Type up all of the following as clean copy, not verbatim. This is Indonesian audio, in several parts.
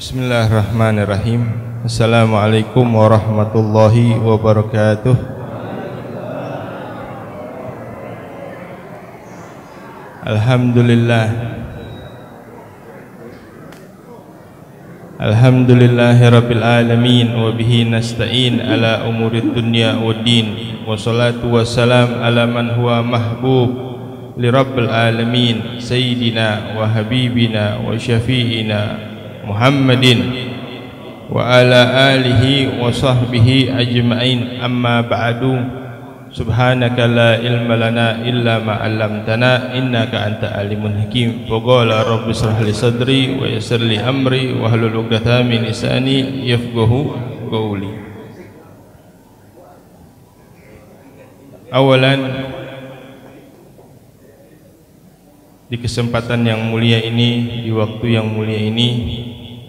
Bismillahirrahmanirrahim. Assalamualaikum warahmatullahi wabarakatuh. Alhamdulillahi rabbil alamin wa bihi nasta'in ala umurid dunya waddin, wa salatu wassalam ala man huwa mahbub li rabbil alamin sayyidina wa habibina wa syafi'ina Muhammadin wa ala alihi wa sahbihi ajma'in, amma ba'du. Subhanaka la ilma lana illa ma 'allamtana innaka anta alimun hakim. Faqala rabbi shrah li sadri wa yassir li amri wa hlul 'uqdatam min lisani yafqahu qawli. Awalan, di kesempatan yang mulia ini, di waktu yang mulia ini,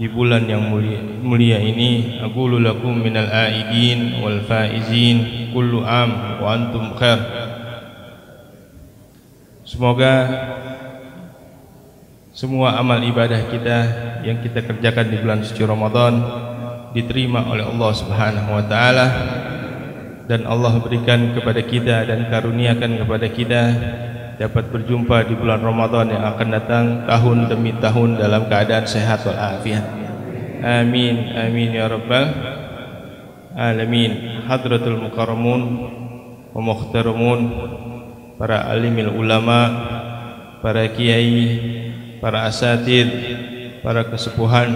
di bulan yang mulia ini, aqulu lakum minal aidin wal faizin kullu am wa antum khair. Semoga semua amal ibadah kita yang kita kerjakan di bulan suci Ramadan diterima oleh Allah Subhanahu wa taala, dan Allah berikan kepada kita dan karuniakan kepada kita dapat berjumpa di bulan Ramadan yang akan datang tahun demi tahun dalam keadaan sehat walafiat. Amin amin ya rabbal alamin. Hadratul mukarramun wa muhtaramun, para alimil ulama, para kiai, para asatid, para kesepuhan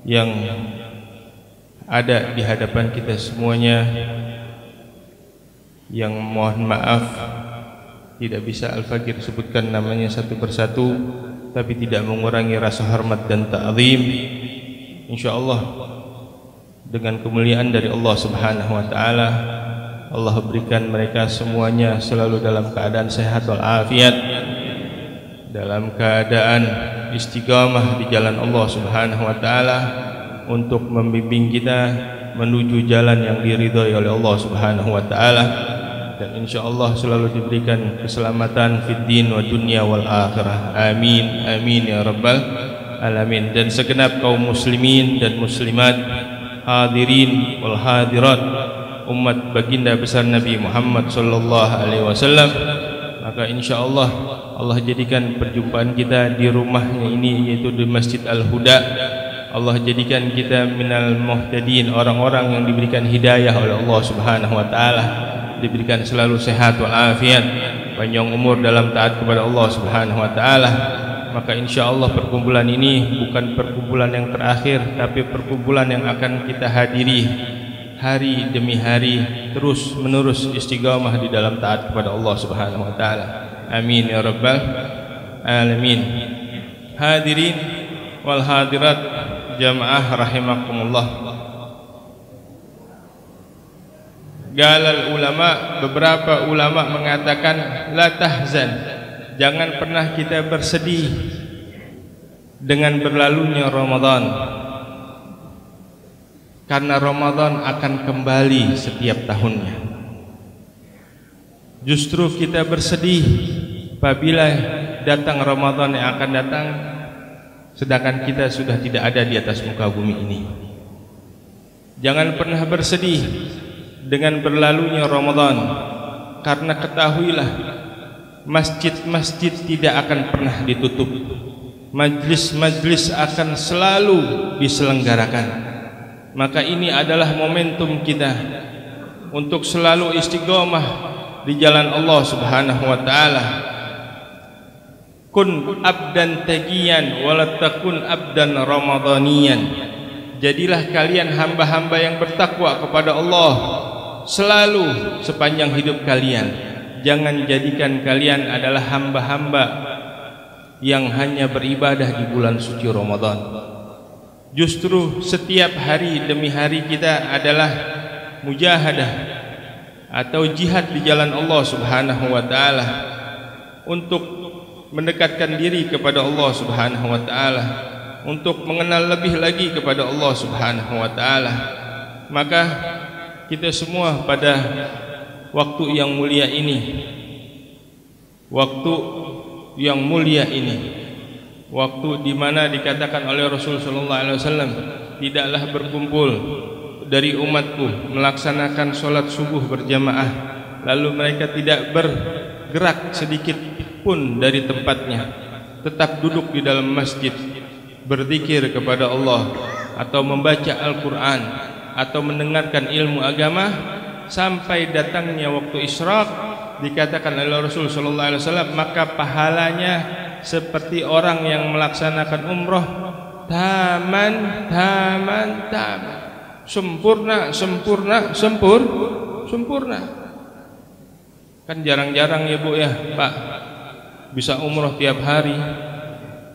yang ada di hadapan kita semuanya, yang mohon maaf tidak bisa Al-Fakir sebutkan namanya satu persatu, tapi tidak mengurangi rasa hormat dan ta'zim. Insyaallah dengan kemuliaan dari Allah Subhanahu wa taala, Allah berikan mereka semuanya selalu dalam keadaan sehat walafiat, dalam keadaan istiqamah di jalan Allah Subhanahu wa taala, untuk membimbing kita menuju jalan yang diridhai oleh Allah Subhanahu wa taala, dan insyaallah selalu diberikan keselamatan fid din wa dunya wal akhirah. Amin amin ya rabbal alamin. Dan segenap kaum muslimin dan muslimat, hadirin wal hadirat, umat baginda besar Nabi Muhammad sallallahu alaihi wasallam, maka insyaallah Allah jadikan perjumpaan kita di rumahnya ini, yaitu di Masjid Al-Huda. Allah jadikan kita minal muhtadin, orang-orang yang diberikan hidayah oleh Allah Subhanahu wa taala, diberikan selalu sehat walafiat, panjang umur dalam taat kepada Allah Subhanahu wa taala. Maka insyaallah perkumpulan ini bukan perkumpulan yang terakhir, tapi perkumpulan yang akan kita hadiri hari demi hari, terus menerus istiqamah di dalam taat kepada Allah Subhanahu wa taala. Amin ya rabbal alamin. Hadirin wal hadirat jamaah rahimakumullah. Galal ulama, beberapa ulama mengatakan la tahzan, jangan pernah kita bersedih dengan berlalunya Ramadan, karena Ramadan akan kembali setiap tahunnya. Justru kita bersedih apabila datang Ramadan yang akan datang, sedangkan kita sudah tidak ada di atas muka bumi ini. Jangan pernah bersedih dengan berlalunya Ramadan, karena ketahuilah masjid-masjid tidak akan pernah ditutup, majlis-majlis akan selalu diselenggarakan. Maka ini adalah momentum kita untuk selalu istiqomah di jalan Allah Subhanahu wa taala. Kun abdan taqiyan wala takun abdan ramadhaniyan. Jadilah kalian hamba-hamba yang bertakwa kepada Allah selalu sepanjang hidup kalian. Jangan jadikan kalian adalah hamba-hamba yang hanya beribadah di bulan suci Ramadan. Justru setiap hari demi hari kita adalah mujahadah atau jihad di jalan Allah Subhanahu wa taala, untuk mendekatkan diri kepada Allah Subhanahu wa taala, untuk mengenal lebih lagi kepada Allah Subhanahu wa taala. Maka kita semua pada waktu yang mulia ini, waktu yang mulia ini, waktu di mana dikatakan oleh Rasul sallallahu alaihi wasallam, tidaklah berkumpul dari umatku melaksanakan sholat subuh berjamaah lalu mereka tidak bergerak sedikit pun dari tempatnya, tetap duduk di dalam masjid berzikir kepada Allah atau membaca Al-Quran atau mendengarkan ilmu agama sampai datangnya waktu Isyraq, dikatakan oleh Rasul sallallahu alaihi wasallam, maka pahalanya seperti orang yang melaksanakan umroh taman, sempurna. Kan jarang-jarang ya Bu ya Pak bisa umroh tiap hari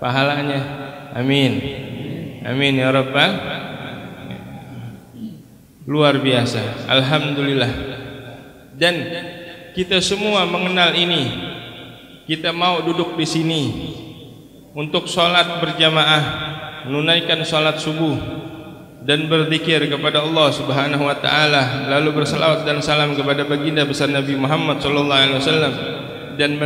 pahalanya. Amin, amin ya Rabbal. Luar biasa, alhamdulillah. Dan kita semua mengenal ini. Kita mau duduk di sini untuk sholat berjamaah, menunaikan sholat subuh dan berzikir kepada Allah Subhanahu wa taala, lalu berselawat dan salam kepada baginda besar Nabi Muhammad sallallahu alaihi wasallam dan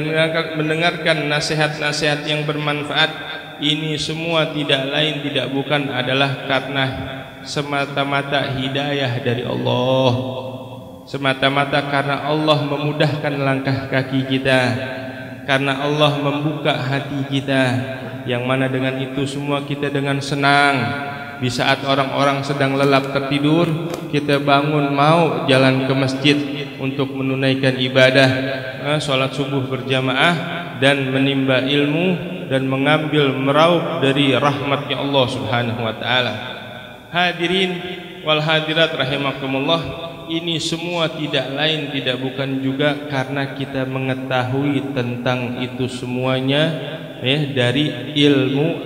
mendengarkan nasihat-nasihat yang bermanfaat. Ini semua tidak lain tidak bukan adalah karena semata-mata hidayah dari Allah, semata-mata karena Allah memudahkan langkah kaki kita, karena Allah membuka hati kita, yang mana dengan itu semua kita dengan senang. Di saat orang-orang sedang lelap tertidur, kita bangun mau jalan ke masjid untuk menunaikan ibadah, sholat subuh berjamaah dan menimba ilmu dan mengambil meraup dari rahmatnya Allah Subhanahu wa taala. Hadirin wal hadirat rahimakumullah, ini semua tidak lain tidak bukan juga karena kita mengetahui tentang itu semuanya dari ilmu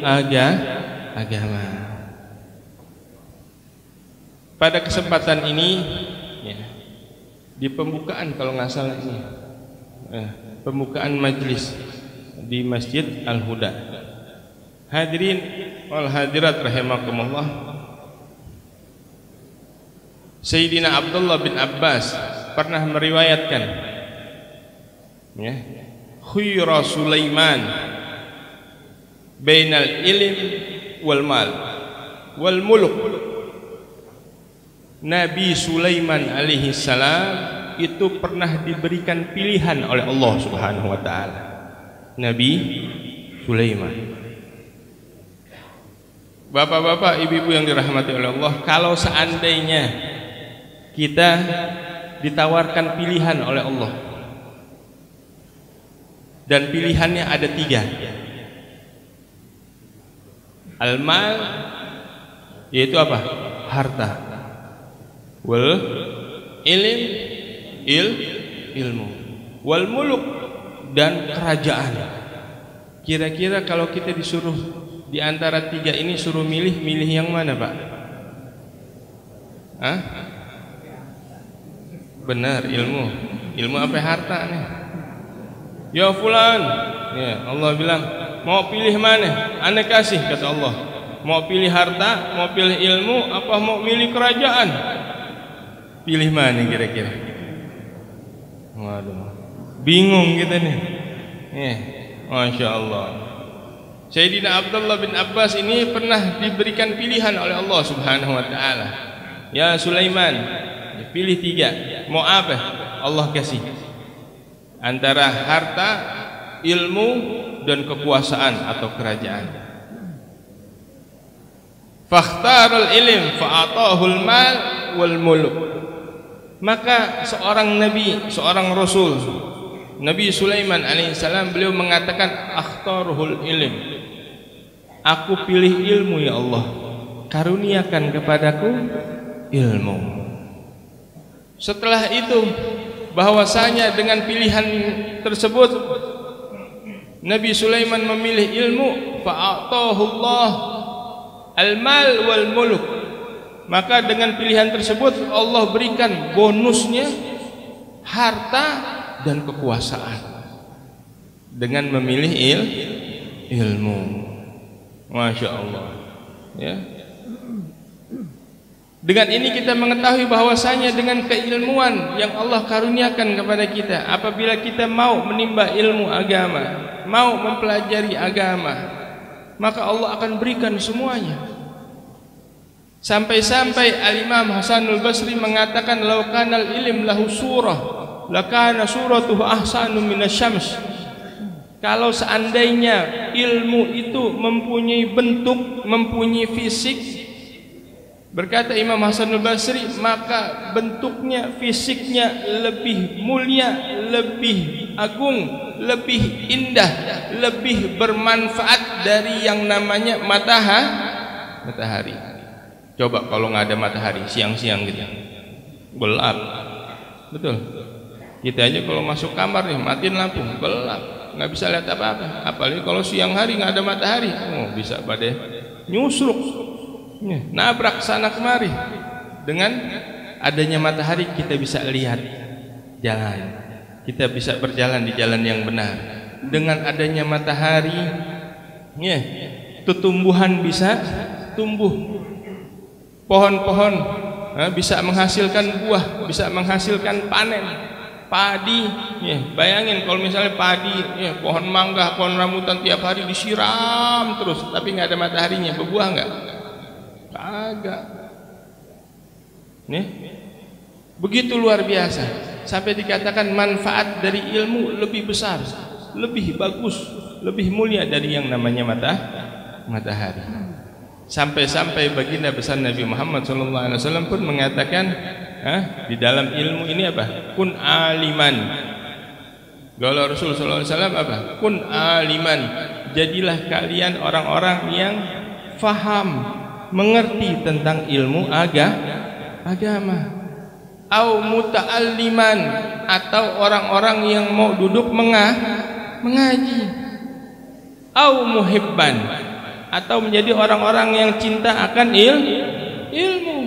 agama. Pada kesempatan ini di pembukaan kalau nggak salah ini pembukaan majelis di Masjid Al-Huda. Hadirin wal hadirat rahimakumullah, Sayyidina Abdullah bin Abbas pernah meriwayatkan khuyra Sulaiman bainal ilm wal mal wal muluk. Nabi Sulaiman alaihi salam itu pernah diberikan pilihan oleh Allah Subhanahu wa taala. Nabi Sulaiman. Bapak-bapak, ibu-ibu yang dirahmati oleh Allah, kalau seandainya kita ditawarkan pilihan oleh Allah dan pilihannya ada 3. Al-mal yaitu apa? Harta. Wal ilmu. Wal muluk dan kerajaan. Kira-kira kalau kita disuruh di antara 3 ini suruh milih yang mana Pak? Hah? Benar, ilmu apa harta nih? Ya fulan, ya Allah bilang mau pilih mana? Ane kasih kata Allah. Mau pilih harta, mau pilih ilmu, apa mau milih kerajaan? Pilih mana kira-kira? Waduh, bingung kita nih. Masya Allah. Sayyidina Abdullah bin Abbas ini pernah diberikan pilihan oleh Allah Subhanahu wa taala. Ya Sulaiman, pilih 3. Mau apa? Allah kasih antara harta, ilmu dan kekuasaan atau kerajaan. Fakhtarul ilm fa'atahul mal wal muluk. Maka seorang nabi, seorang rasul, Nabi Sulaiman alaihissalam, beliau mengatakan akhtaruhul ilm. Aku pilih ilmu ya Allah, karuniakan kepadaku ilmu. Setelah itu bahwasanya dengan pilihan tersebut Nabi Sulaiman memilih ilmu, fa'atahullah al-mal wal muluk. Maka dengan pilihan tersebut Allah berikan bonusnya harta dan kekuasaan dengan memilih ilmu. Masya Allah ya. Dengan ini kita mengetahui bahwasanya dengan keilmuan yang Allah karuniakan kepada kita, apabila kita mau menimba ilmu agama, mau mempelajari agama, maka Allah akan berikan semuanya. Sampai-sampai Al-Imam Hasanul Basri mengatakan, "Lau kanal ilm lahu surah, lakana suratuhu ahsanu minasyams." Kalau seandainya ilmu itu mempunyai bentuk, mempunyai fisik, berkata Imam Hasanul Basri, maka bentuknya, fisiknya lebih mulia, lebih agung, lebih indah, lebih bermanfaat dari yang namanya matahari. Coba kalau nggak ada matahari, siang-siang gitu, gelap, betul. Kita aja kalau masuk kamar nih, matiin lampu, gelap, nggak bisa lihat apa-apa. Apalagi kalau siang hari nggak ada matahari, bisa pada nyusruk, nabrak sana kemari. Dengan adanya matahari kita bisa lihat jalan, kita bisa berjalan di jalan yang benar. Dengan adanya matahari, tumbuhan bisa tumbuh. Pohon-pohon bisa menghasilkan buah, bisa menghasilkan panen. Padi, bayangin kalau misalnya padi, pohon mangga, pohon rambutan tiap hari disiram terus, tapi nggak ada mataharinya, berbuah nggak? Kagak. Begitu luar biasa, sampai dikatakan manfaat dari ilmu lebih besar, lebih bagus, lebih mulia dari yang namanya matahari. Sampai-sampai baginda besar Nabi Muhammad SAW pun mengatakan, di dalam ilmu ini apa? Kun aliman. Kalau Rasulullah SAW apa? Kun aliman. Jadilah kalian orang-orang yang faham, mengerti tentang ilmu agama. Au muta'alliman, atau orang-orang yang mau duduk mengaji. Au muhibban, atau menjadi orang-orang yang cinta akan ilmu.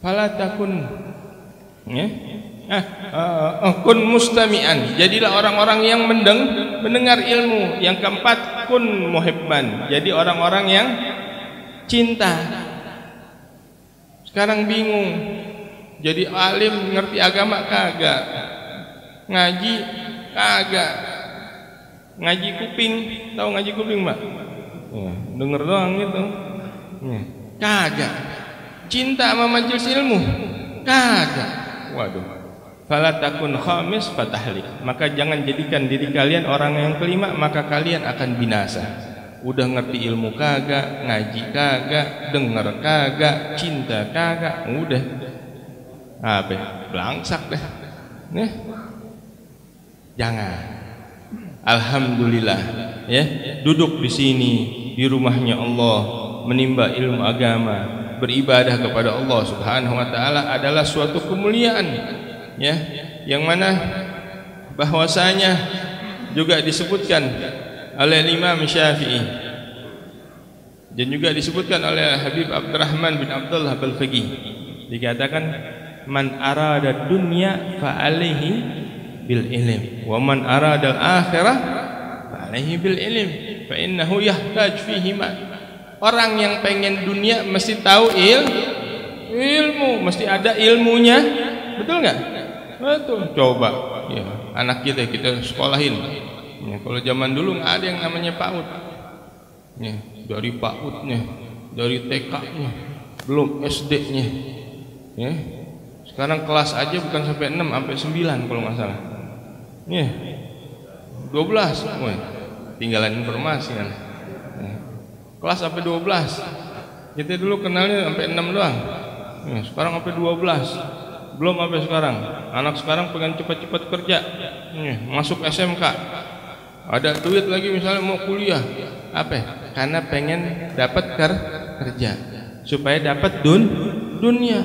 Fala takun kun mustami'an, jadilah orang-orang yang mendengar ilmu. Yang keempat, kun muhibban, jadi orang-orang yang cinta. Sekarang bingung, jadi alim ngerti agama kagak, ngaji kagak. Ngaji kuping, tahu ngaji kuping Mbak? Denger doang gitu. Kagak. Cinta sama majelis ilmu? Kagak. Waduh. Fala takun khamis fatahlik. Maka jangan jadikan diri kalian orang yang kelima, maka kalian akan binasa. Udah ngerti ilmu kagak, ngaji kagak, denger kagak, cinta kagak, udah. Belangsak deh. Jangan. Alhamdulillah, duduk di sini di rumahnya Allah, menimba ilmu agama, beribadah kepada Allah Subhanahu wa taala adalah suatu kemuliaan, yang mana bahwasanya juga disebutkan oleh Imam Syafi'i dan juga disebutkan oleh Habib Abdurrahman bin Abdullah Al-Faqih, dikatakan man arada dunya fa alaihi bil ilm wa man arada al-akhirah fa alaihi bil ilm fa innahu yahtaj fihi ma. Orang yang pengen dunia mesti tahu ilmu, mesti ada ilmunya. Betul nggak? Betul. Coba anak kita sekolahin. Kalau zaman dulu nggak ada yang namanya PAUD. Dari PAUD-nya, dari TK-nya, belum SD-nya. Sekarang kelas aja bukan sampai 6, sampai 9 kalau nggak salah. 12, tinggalan informasi kan. Kelas sampai 12. Kita dulu kenalnya sampai 6 doang. Sekarang sampai 12. Belum sampai sekarang. Anak sekarang pengen cepat-cepat kerja. Masuk SMK. Ada duit lagi misalnya mau kuliah. Apa? Karena pengen dapat kerja. Supaya dapat dunia.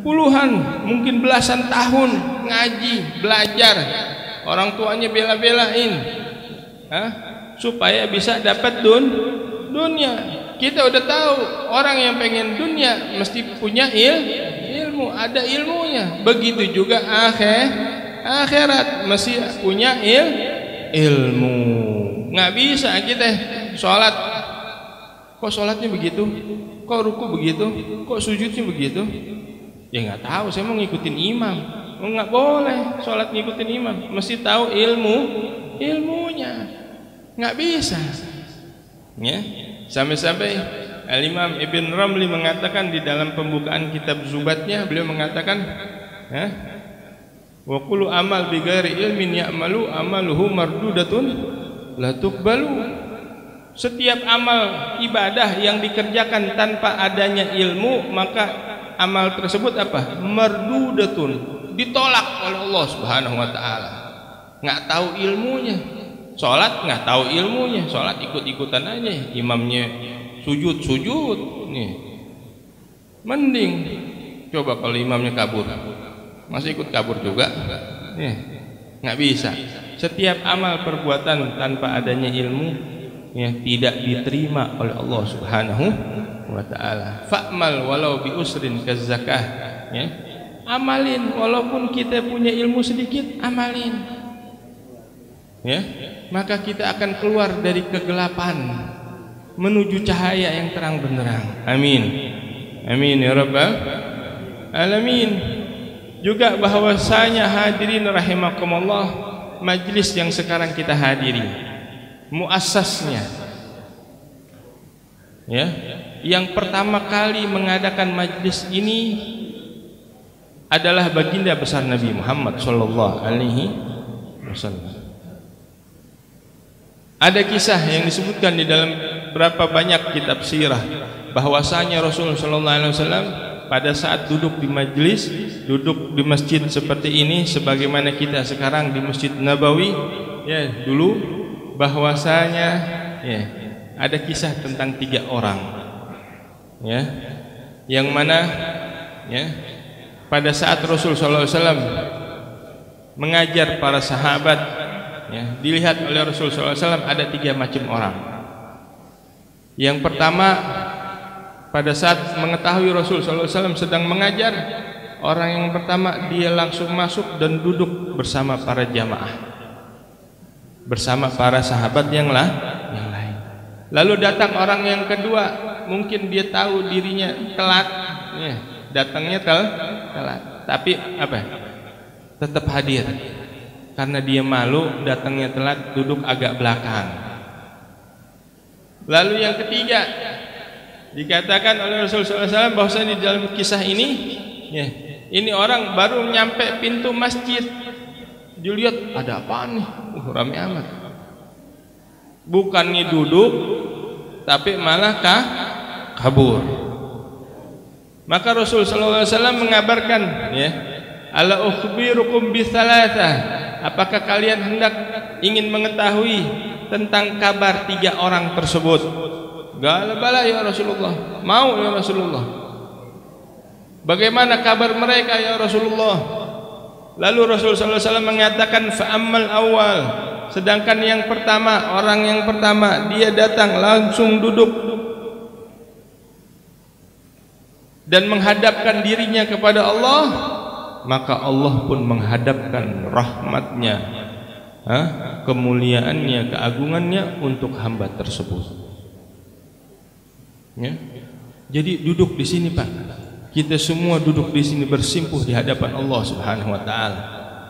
Puluhan, mungkin belasan tahun ngaji, belajar, orang tuanya bela-belain, supaya bisa dapat dunia. Kita udah tahu orang yang pengen dunia mesti punya ilmu, ada ilmunya. Begitu juga akhirat mesti punya ilmu. Nggak bisa kita sholat, kok sholatnya begitu, kok ruku begitu, kok sujudnya begitu. Ya nggak tahu, saya mau ngikutin imam. Nggak boleh sholat ngikutin imam, mesti tahu ilmunya. Nggak bisa. Ya, sampai-sampai Al-Imam Ibn Ramli mengatakan di dalam pembukaan kitab Zubatnya, beliau mengatakan, ya, wa kullu amal bi ghairi ilmin ya'malu amaluhu mardudatun la tuqbalu. Setiap amal ibadah yang dikerjakan tanpa adanya ilmu, maka amal tersebut apa? Mardudatun, ditolak oleh Allah Subhanahu wa taala. Enggak tahu ilmunya. Salat enggak tahu ilmunya, salat ikut-ikutan aja, imamnya sujud nih. Mending coba kalau imamnya kabur. Masih ikut kabur juga? Nih, enggak bisa. Setiap amal perbuatan tanpa adanya ilmu, ya, tidak diterima oleh Allah Subhanahu wa taala. Fa'mal walau bi usrin kazakah, ya. Amalin walaupun kita punya ilmu sedikit, amalin. Ya, maka kita akan keluar dari kegelapan menuju cahaya yang terang benderang. Amin. Amin ya rabbal alamin. Juga bahwasanya hadirin rahimakumullah, majlis yang sekarang kita hadiri, muassasnya, ya, yang pertama kali mengadakan majlis ini adalah baginda besar Nabi Muhammad sallallahu alaihi wasallam. Ada kisah yang disebutkan di dalam berapa banyak kitab sirah bahwasanya Rasulullah sallallahu alaihi wasallam pada saat duduk di majlis, duduk di masjid seperti ini sebagaimana kita sekarang di Masjid Nabawi, ya, dulu bahwasanya, ya, ada kisah tentang 3 orang, ya, yang mana, ya, pada saat Rasul sallallahu alaihi wasallam mengajar para sahabat, ya, dilihat oleh Rasul sallallahu alaihi wasallam ada 3 macam orang. Yang pertama, pada saat mengetahui Rasul sallallahu alaihi wasallam sedang mengajar, orang yang pertama dia langsung masuk dan duduk bersama para jamaah, bersama para sahabat yang lain. Lalu datang orang yang kedua, mungkin dia tahu dirinya telat, ya, datangnya telat, tapi apa? Tetap hadir. Karena dia malu datangnya telat, duduk agak belakang. Lalu yang ketiga, dikatakan oleh Rasulullah SAW bahwasanya di dalam kisah ini, ya, ini orang baru nyampe pintu masjid, dilihat ada apa nih? Ramai amat. Bukannya duduk, tapi malah kabur. Maka Rasulullah SAW mengabarkan, ya, ala ukhbirukum bithalatha, apakah kalian hendak ingin mengetahui tentang kabar 3 orang tersebut? Qala bala ya Rasulullah, mau ya Rasulullah. Bagaimana kabar mereka ya Rasulullah? Lalu Rasulullah SAW mengatakan fa'ammal awal, sedangkan yang pertama, orang yang pertama dia datang langsung duduk dan menghadapkan dirinya kepada Allah, maka Allah pun menghadapkan rahmatnya, kemuliaannya, keagungannya untuk hamba tersebut. Ya. Jadi duduk di sini Pak, kita semua duduk di sini bersimpuh di hadapan Allah Subhanahu wa taala.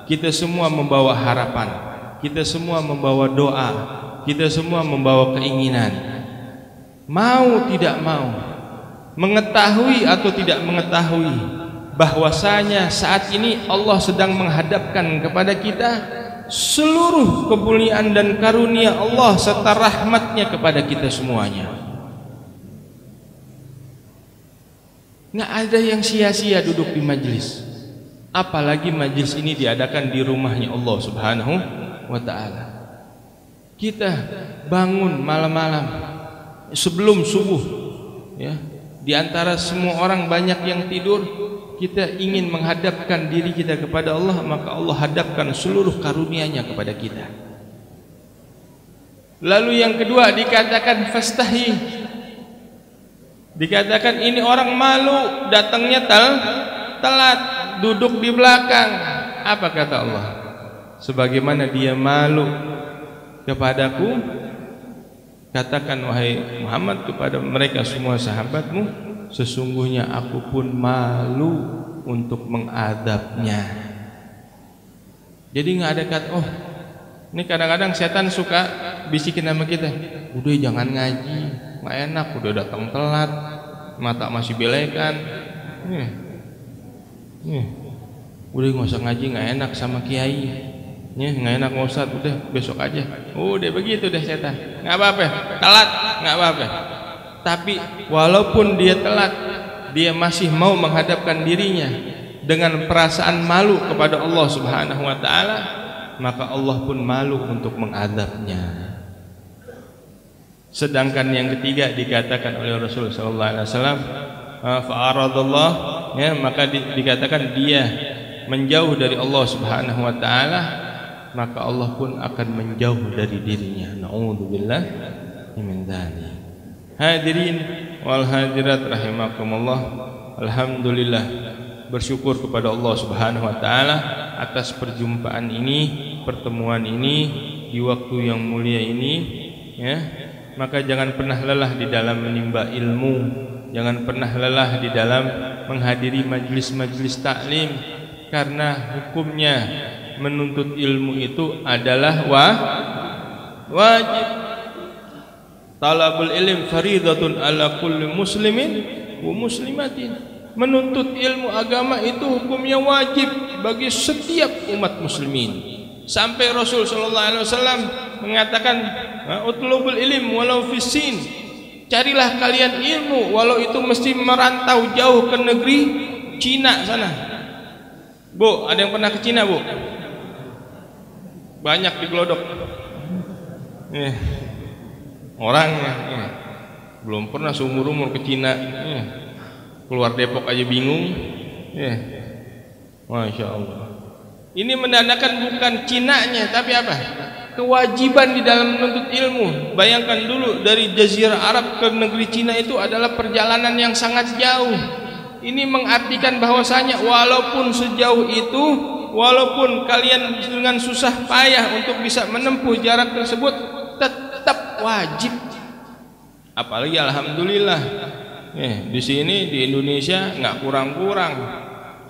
Kita semua membawa harapan, kita semua membawa doa, kita semua membawa keinginan. Mau tidak mau, mengetahui atau tidak mengetahui bahwasanya saat ini Allah sedang menghadapkan kepada kita seluruh kemuliaan dan karunia Allah serta rahmatnya kepada kita semuanya. Nggak ada yang sia-sia duduk di majlis, apalagi majlis ini diadakan di rumahnya Allah Subhanahu wa ta'ala. Kita bangun malam-malam sebelum subuh, ya, di antara semua orang banyak yang tidur, kita ingin menghadapkan diri kita kepada Allah, maka Allah hadapkan seluruh karunia-Nya kepada kita. Lalu yang kedua dikatakan fastahi, dikatakan ini orang malu datangnya telat, duduk di belakang. Apa kata Allah? Sebagaimana dia malu kepadaku, katakan wahai Muhammad kepada mereka semua sahabatmu, sesungguhnya aku pun malu untuk mengadabnya. Jadi nggak ada kata, oh ini kadang-kadang setan suka bisikin nama kita, udah jangan ngaji, nggak enak, udah datang telat, mata masih belekan. Udah nggak usah ngaji, nggak enak sama kiai, nggak enak Ustaz, udah besok aja. Udah begitu deh setan, nggak apa-apa, telat nggak apa-apa. Tapi walaupun dia telat, dia masih mau menghadapkan dirinya dengan perasaan malu kepada Allah Subhanahu wa taala, maka Allah pun malu untuk mengadabnya. Sedangkan yang ketiga dikatakan oleh Rasul sallallahu alaihi wasallam, fa'aradallah, maka dikatakan dia menjauh dari Allah Subhanahu wa taala, maka Allah pun akan menjauh dari dirinya. Nauzubillah min dzalik. Hadirin wal hadirat rahimakumullah, alhamdulillah, bersyukur kepada Allah Subhanahu wa taala atas perjumpaan ini, pertemuan ini di waktu yang mulia ini, ya. Maka jangan pernah lelah di dalam menimba ilmu, jangan pernah lelah di dalam menghadiri majlis-majlis taklim, karena hukumnya menuntut ilmu itu adalah wajib. Talabul ilm faridatun ala kulli muslimin wa muslimatin. Menuntut ilmu agama itu hukumnya wajib bagi setiap umat muslimin. Sampai Rasul sallallahu alaihi wasallam mengatakan, utlubul ilm walau fisin, carilah kalian ilmu walau itu mesti merantau jauh ke negeri Cina sana. Bu, ada yang pernah ke Cina, Bu? Banyak di Glodok. Orangnya belum pernah seumur-umur ke Cina. Keluar Depok aja bingung. Masya Allah. Ini menandakan bukan Cinanya, tapi apa? Kewajiban di dalam menuntut ilmu. Bayangkan dulu, dari Jazirah Arab ke negeri Cina itu adalah perjalanan yang sangat jauh. Ini mengartikan bahwasanya walaupun sejauh itu, walaupun kalian dengan susah payah untuk bisa menempuh jarak tersebut, tetap wajib. Apalagi alhamdulillah, di sini di Indonesia nggak kurang-kurang.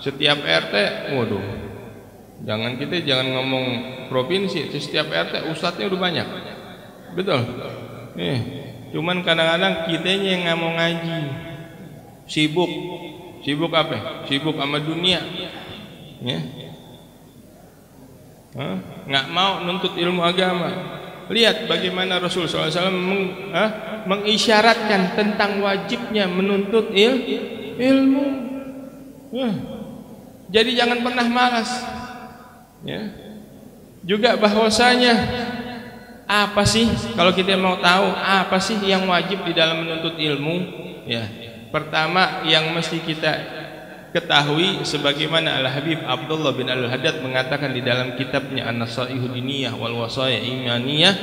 Setiap RT, waduh, jangan ngomong provinsi, setiap RT ustadznya udah banyak, betul. Cuman kadang-kadang kitanya yang nggak mau ngaji, sibuk apa? Sibuk sama dunia, nggak mau nuntut ilmu agama. Lihat bagaimana Rasul SAW mengisyaratkan tentang wajibnya menuntut ilmu. Jadi jangan pernah malas. Juga bahwasanya apa sih, kalau kita mau tahu apa sih yang wajib di dalam menuntut ilmu, pertama yang mesti kita ketahui, sebagaimana Al-Habib Abdullah bin Al-Haddad mengatakan di dalam kitabnya An-Nasaihud Diniyah wal Wasaya Imaniyah,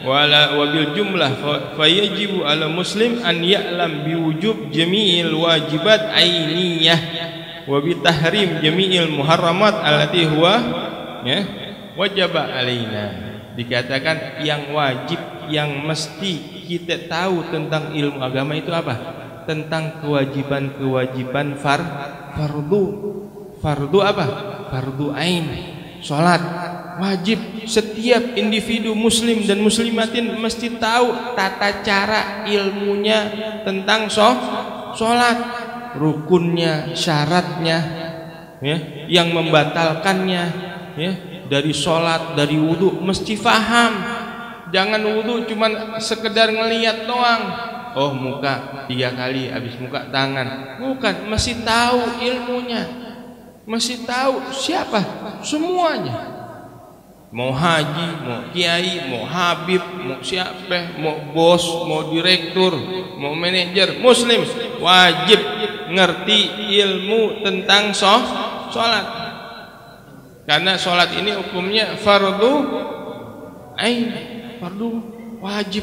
wa bil jumlah fayajibu ala muslim an ya'lam biwujub jami'il wajibat ainiyah wa bitahrim jami'il muharramat allati huwa wajaba alaina. Dikatakan yang wajib, yang mesti kita tahu tentang ilmu agama itu apa? Tentang kewajiban-kewajiban fardu apa? Fardu ain. Salat wajib, setiap individu muslim dan muslimatin mesti tahu tata cara ilmunya tentang salat, rukunnya, syaratnya, yang membatalkannya, dari salat, dari wudu mesti faham. Jangan wudu cuman sekedar ngelihat doang. Oh, muka 3 kali, habis muka tangan. Bukan, mesti tahu ilmunya, mesti tahu siapa semuanya. Mau haji, mau kiai, mau habib, mau siapa, mau bos, mau direktur, mau manajer, muslim wajib ngerti ilmu tentang sholat. Karena sholat ini hukumnya fardu ain, fardu wajib.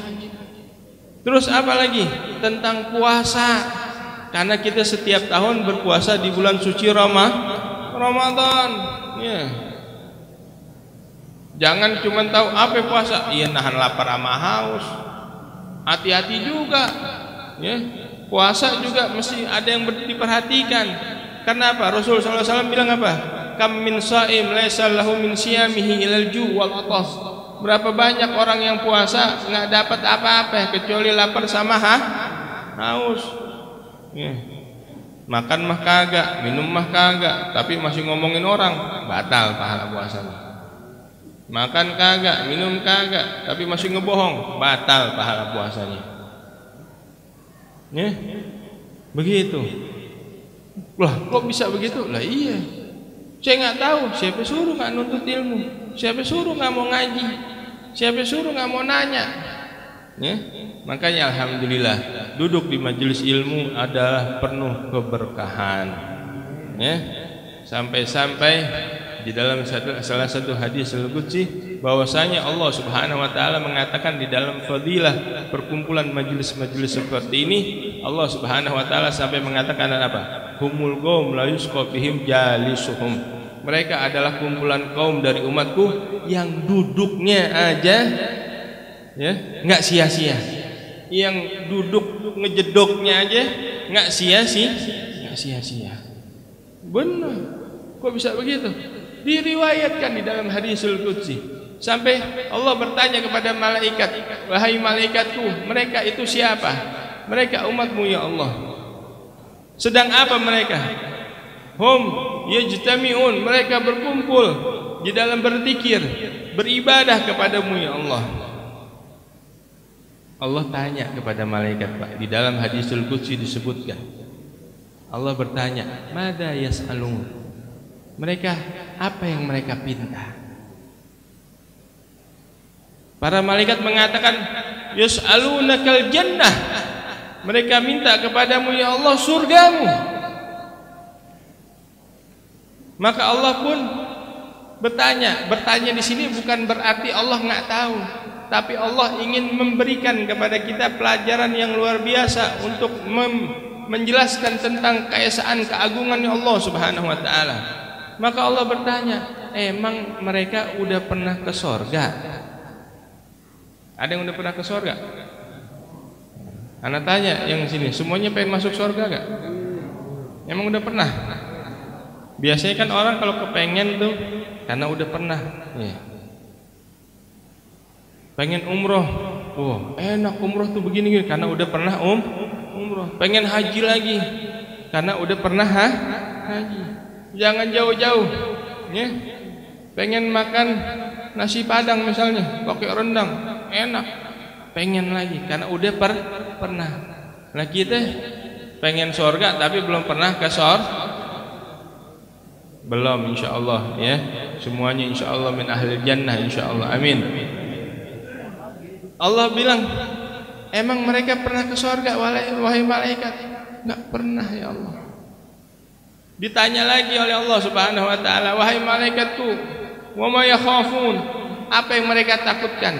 Terus apa lagi? Tentang puasa. Karena kita setiap tahun berpuasa di bulan suci Ramadan. Jangan cuma tahu apa puasa, nahan lapar sama haus. Hati-hati juga. Puasa juga mesti ada yang diperhatikan. Karena apa? Rasul SAW bilang apa? Kam min sha'im laisa lahu min siyamihi ilal ju' wal atas. Berapa banyak orang yang puasa nggak dapat apa-apa kecuali lapar sama haus. Makan mah kagak, minum mah kagak, tapi masih ngomongin orang, batal pahala puasanya. Makan kagak, minum kagak, tapi masih ngebohong, batal pahala puasanya. Begitu. Lah, kok bisa begitu? Lah iya. Saya nggak tahu, siapa suruh nggak nuntut ilmu, siapa suruh nggak mau ngaji, siapa suruh nggak mau nanya. Makanya alhamdulillah duduk di majelis ilmu adalah penuh keberkahan. Sampai-sampai di dalam salah satu hadis al-qudsi bahwasanya Allah Subhanahu wa taala mengatakan di dalam fadilah perkumpulan majelis-majelis seperti ini, Allah Subhanahu wa taala sampai mengatakan apa? Humul qaum la yusqa bihim jalisuhum. Mereka adalah kumpulan kaum dari umatku yang duduknya aja nggak sia-sia. Yang duduk ngejedoknya aja nggak sia-sia. Benar. Kok bisa begitu? Diriwayatkan di dalam hadisul qudsi sampai Allah bertanya kepada malaikat, wahai malaikatku, mereka itu siapa? Mereka umatmu ya Allah. Sedang apa mereka? Hum yajtami'un, mereka berkumpul di dalam berzikir, beribadah kepadamu ya Allah. Allah tanya kepada malaikat, Pak, di dalam hadisul qudsi disebutkan, Allah bertanya, "Mada yas'alun?" Mereka apa yang mereka pinta? Para malaikat mengatakan, "Yas'alunakal jannah." Mereka minta kepadamu ya Allah surgamu. Maka Allah pun bertanya di sini bukan berarti Allah nggak tahu, tapi Allah ingin memberikan kepada kita pelajaran yang luar biasa untuk menjelaskan tentang keesaan keagungannya Allah Subhanahu wa taala. Maka Allah bertanya, emang mereka udah pernah ke sorga? Ada yang udah pernah ke sorga? Anak tanya yang sini, semuanya pengen masuk sorga gak? Emang udah pernah? Biasanya kan orang kalau kepengen tuh karena udah pernah. Pengen umroh, enak umroh tuh begini karena udah pernah umroh. Pengen haji lagi karena udah pernah haji. Jangan jauh-jauh, pengen makan nasi padang misalnya pakai rendang, enak. Pengen lagi karena udah pernah. Nah kita pengen surga tapi belum pernah ke belum, insya Allah ya. Semuanya insya Allah min ahli jannah, insya Allah, amin. Allah bilang, emang mereka pernah ke surga wahai malaikat? Enggak pernah ya Allah. Ditanya lagi oleh Allah Subhanahu wa taala, wahai malaikatku, wa ma yakhafun, apa yang mereka takutkan?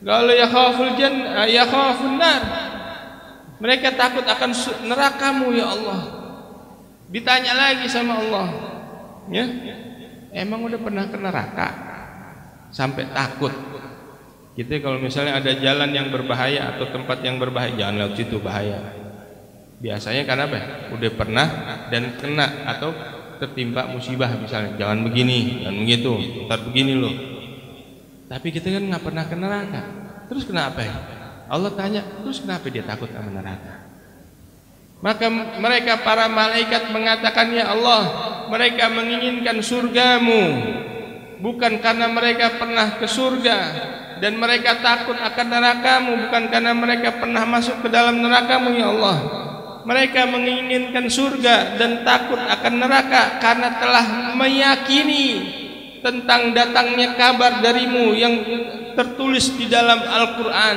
Kalau yakhaful jannah, yakhafun nar, mereka takut akan nerakamu ya Allah. Ditanya lagi sama Allah, emang udah pernah ke neraka sampai takut? Kita kalau misalnya ada jalan yang berbahaya atau tempat yang berbahaya, jangan lewat situ, bahaya. Biasanya karena apa? Udah pernah dan kena atau tertimpa musibah misalnya, jangan begini, jangan begitu, ntar begini loh. Tapi kita kan nggak pernah ke neraka. Terus kenapa ya? Allah tanya, terus kenapa dia takut sama neraka? Maka mereka para malaikat mengatakan, ya Allah, mereka menginginkan surgamu bukan karena mereka pernah ke surga, dan mereka takut akan nerakamu bukan karena mereka pernah masuk ke dalam nerakamu ya Allah. Mereka menginginkan surga dan takut akan neraka karena telah meyakini tentang datangnya kabar darimu yang tertulis di dalam Al-Quran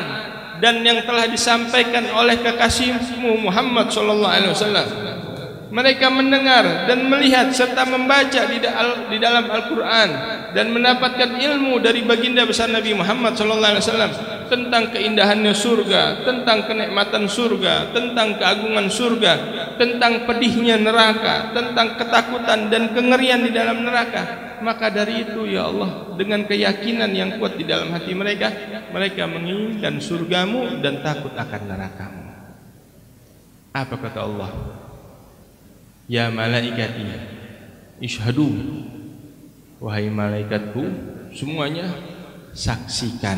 dan yang telah disampaikan oleh kekasihmu Muhammad SAW. Mereka mendengar dan melihat serta membaca di dalam Al-Quran dan mendapatkan ilmu dari baginda besar Nabi Muhammad SAW tentang keindahannya surga, tentang kenikmatan surga, tentang keagungan surga, tentang pedihnya neraka, tentang ketakutan dan kengerian di dalam neraka. Maka dari itu ya Allah, dengan keyakinan yang kuat di dalam hati mereka, mereka menginginkan surgamu dan takut akan nerakamu. Apa kata Allah? Ya malaikati ishadu, wahai malaikatku semuanya saksikan,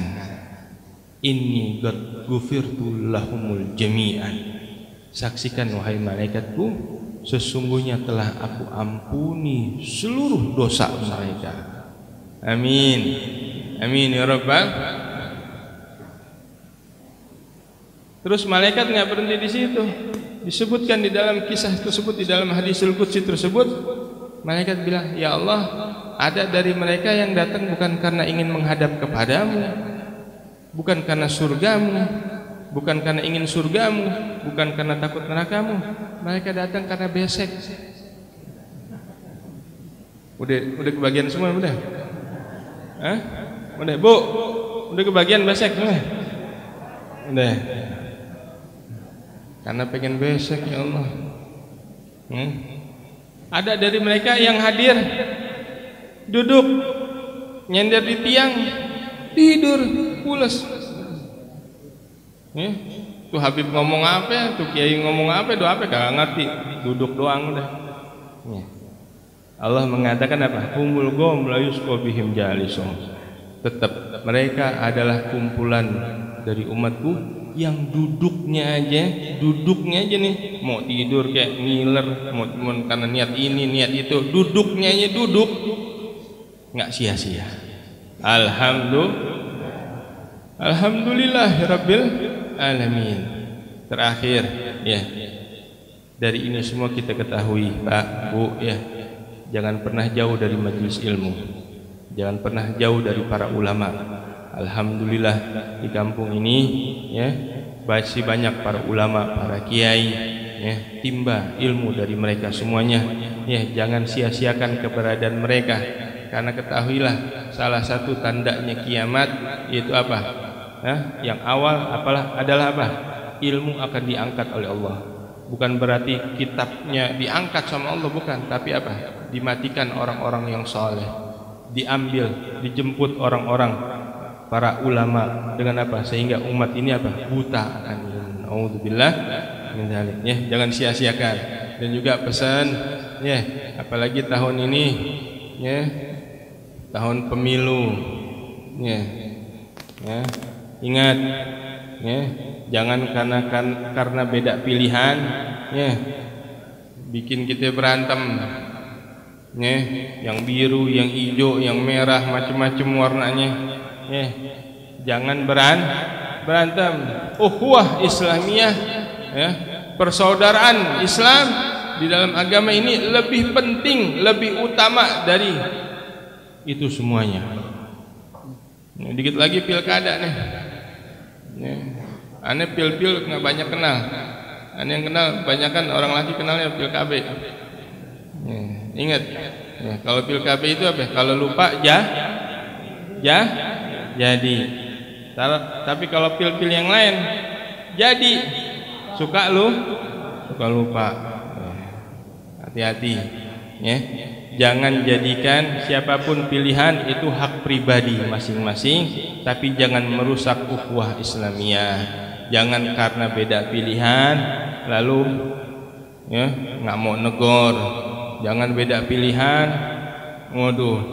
inni qad ghufirtu lahumul jami'an. Saksikan wahai malaikatku, sesungguhnya telah aku ampuni seluruh dosa mereka. Amin. Amin ya rabbal. Terus malaikat nggak berhenti di situ. Disebutkan di dalam kisah tersebut, di dalam hadisul qudsi tersebut, malaikat bilang, ya Allah, ada dari mereka yang datang bukan karena ingin menghadap kepadamu, bukan karena surgamu, bukan karena ingin surgamu, bukan karena takut nerakamu. Mereka datang karena besek. Udah kebagian semua, udah? Hah? Udah, Bu? Udah kebagian besek semua? Udah. Karena pengen besek, ya Allah. Ada dari mereka yang hadir, duduk, nyender di tiang, tidur, pules. Tuh Habib ngomong apa, tuh Kiai ngomong apa, doa apa, gak ngerti, duduk doang udah. Allah mengatakan apa? Humul qawm la yusqa bihim jalisum. Tetap mereka adalah kumpulan dari umatku yang duduknya aja nih, mau tidur kayak ngiler, mau karena niat ini niat itu, duduknya aja duduk, nggak sia-sia. Alhamdulillahirabbil alamin. Terakhir ya, dari ini semua kita ketahui Pak Bu ya, jangan pernah jauh dari majelis ilmu, jangan pernah jauh dari para ulama. Alhamdulillah di kampung ini ya masih banyak para ulama, para kiai ya, timba ilmu dari mereka semuanya ya. Jangan sia-siakan keberadaan mereka, karena ketahuilah salah satu tandanya kiamat yaitu apa? Yang awal adalah apa? Ilmu akan diangkat oleh Allah. Bukan berarti kitabnya diangkat sama Allah, bukan, tapi apa? Dimatikan orang-orang yang saleh, diambil, dijemput orang-orang para ulama dengan apa? Sehingga umat ini apa? Buta akan ilmu. Auzubillah min dzalik ya. Jangan sia-siakan. Dan juga pesan ya, apalagi tahun ini ya, tahun pemilu ya. Ya, ingat ya, jangan karena beda pilihan ya bikin kita berantem ya, yang biru, yang hijau, yang merah, macam-macam warnanya ya. Jangan berantem. Ukhuwah Islamiyah ya, persaudaraan Islam di dalam agama ini lebih penting, lebih utama dari itu semuanya. Dikit lagi pilkada nih. Aneh pil-pil nggak banyak kenal. Aneh yang kenal banyakan orang lagi kenalnya pil KB. Ingat, kalau pil KB itu apa? Kalau lupa jadi. Tapi kalau pil-pil yang lain jadi, suka lupa. Hati-hati, ya. Jangan jadikan siapapun pilihan itu hak pribadi masing-masing, tapi jangan merusak ukhuwah Islamiyah. Jangan karena beda pilihan lalu ya nggak mau negor. Jangan beda pilihan, waduh,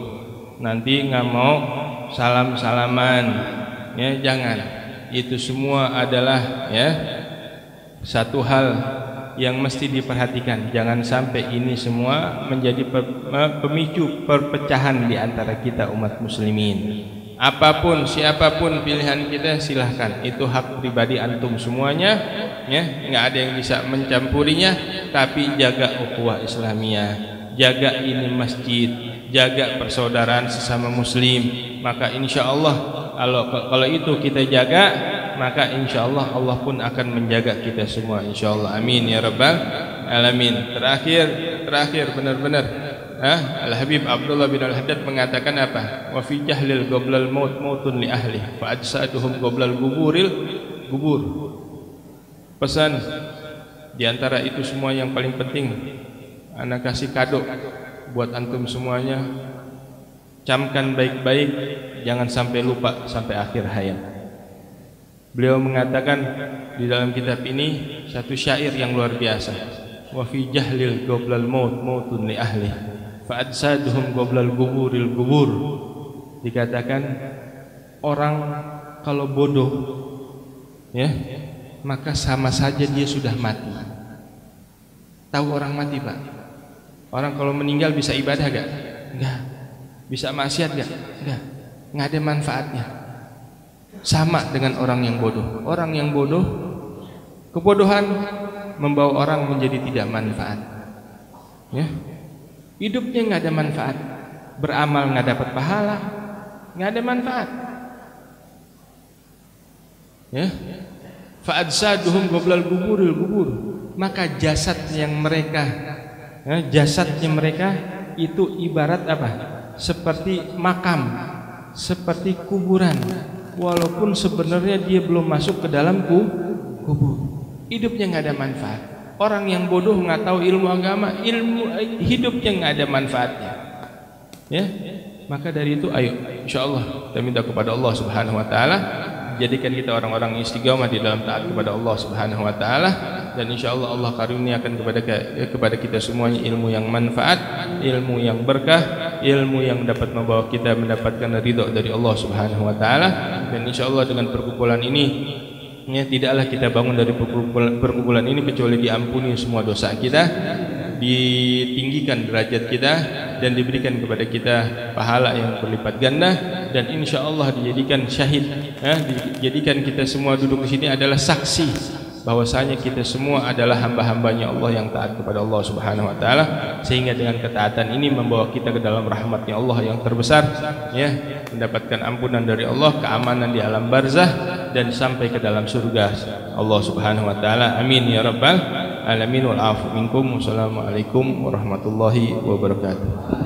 nanti nggak mau salam-salaman. Ya, jangan. Itu semua adalah ya satu hal yang mesti diperhatikan. Jangan sampai ini semua menjadi pemicu perpecahan di antara kita umat muslimin. Apapun, siapapun pilihan kita silahkan, itu hak pribadi antum semuanya ya, nggak ada yang bisa mencampurinya. Tapi jaga ukhuwah Islamiyah, jaga ini masjid, jaga persaudaraan sesama muslim. Maka insya Allah kalau itu kita jaga, maka insya Allah Allah pun akan menjaga kita semua, insya Allah. Amin ya rabbal alamin. Terakhir benar-benar Al-Habib Abdullah bin Al-Haddad mengatakan apa? Wa fi jahlil qoblal mautun li ahli fa ajsaduhum qoblal gubur. Pesan di antara itu semua yang paling penting, ana kasih kado buat antum semuanya. Camkan baik-baik, jangan sampai lupa sampai akhir hayat. Beliau mengatakan di dalam kitab ini satu syair yang luar biasa. Wa fi jahlil qoblal mautun li ahli fa ajsaduhum qoblal gubur. Dikatakan orang kalau bodoh ya, maka sama saja dia sudah mati. Tahu orang mati, Pak? Orang kalau meninggal bisa ibadah gak? Enggak. Bisa maksiat gak? Enggak. Nggak ada manfaatnya. Sama dengan orang yang bodoh. Orang yang bodoh, kebodohan membawa orang menjadi tidak manfaat. Ya. Hidupnya nggak ada manfaat. Beramal nggak dapat pahala, nggak ada manfaat. Ya. Fa'adsaduhum qoblal guburil gubur. Maka jasad yang mereka, jasadnya mereka itu ibarat apa? Seperti makam, seperti kuburan. Walaupun sebenarnya dia belum masuk ke dalam kubur. Hidupnya nggak ada manfaat. Orang yang bodoh nggak tahu ilmu agama, hidupnya nggak ada manfaatnya. Ya, maka dari itu ayo, insyaallah kita minta kepada Allah Subhanahu Wa Taala, jadikan kita orang-orang istiqamah di dalam taat kepada Allah Subhanahu Wa Taala, dan insyaallah Allah karuniakan kepada kita semuanya ilmu yang manfaat, ilmu yang berkah, ilmu yang dapat membawa kita mendapatkan ridha dari Allah Subhanahu Wa Taala. Dan insyaallah dengan perkumpulan ini, ya, tidaklah kita bangun dari perkumpulan ini kecuali diampuni semua dosa kita, ditinggikan derajat kita, dan diberikan kepada kita pahala yang berlipat ganda, dan insya Allah dijadikan syahid, dijadikan kita semua duduk di sini adalah saksi bahwasanya kita semua adalah hamba-hambanya Allah yang taat kepada Allah Subhanahu Wa Taala, sehingga dengan ketaatan ini membawa kita ke dalam rahmatnya Allah yang terbesar, ya, mendapatkan ampunan dari Allah, keamanan di alam barzah, dan sampai ke dalam surga Allah Subhanahu Wa Taala. Amin ya rabbal alamin wal afu minkum. Wassalamualaikum warahmatullahi wabarakatuh.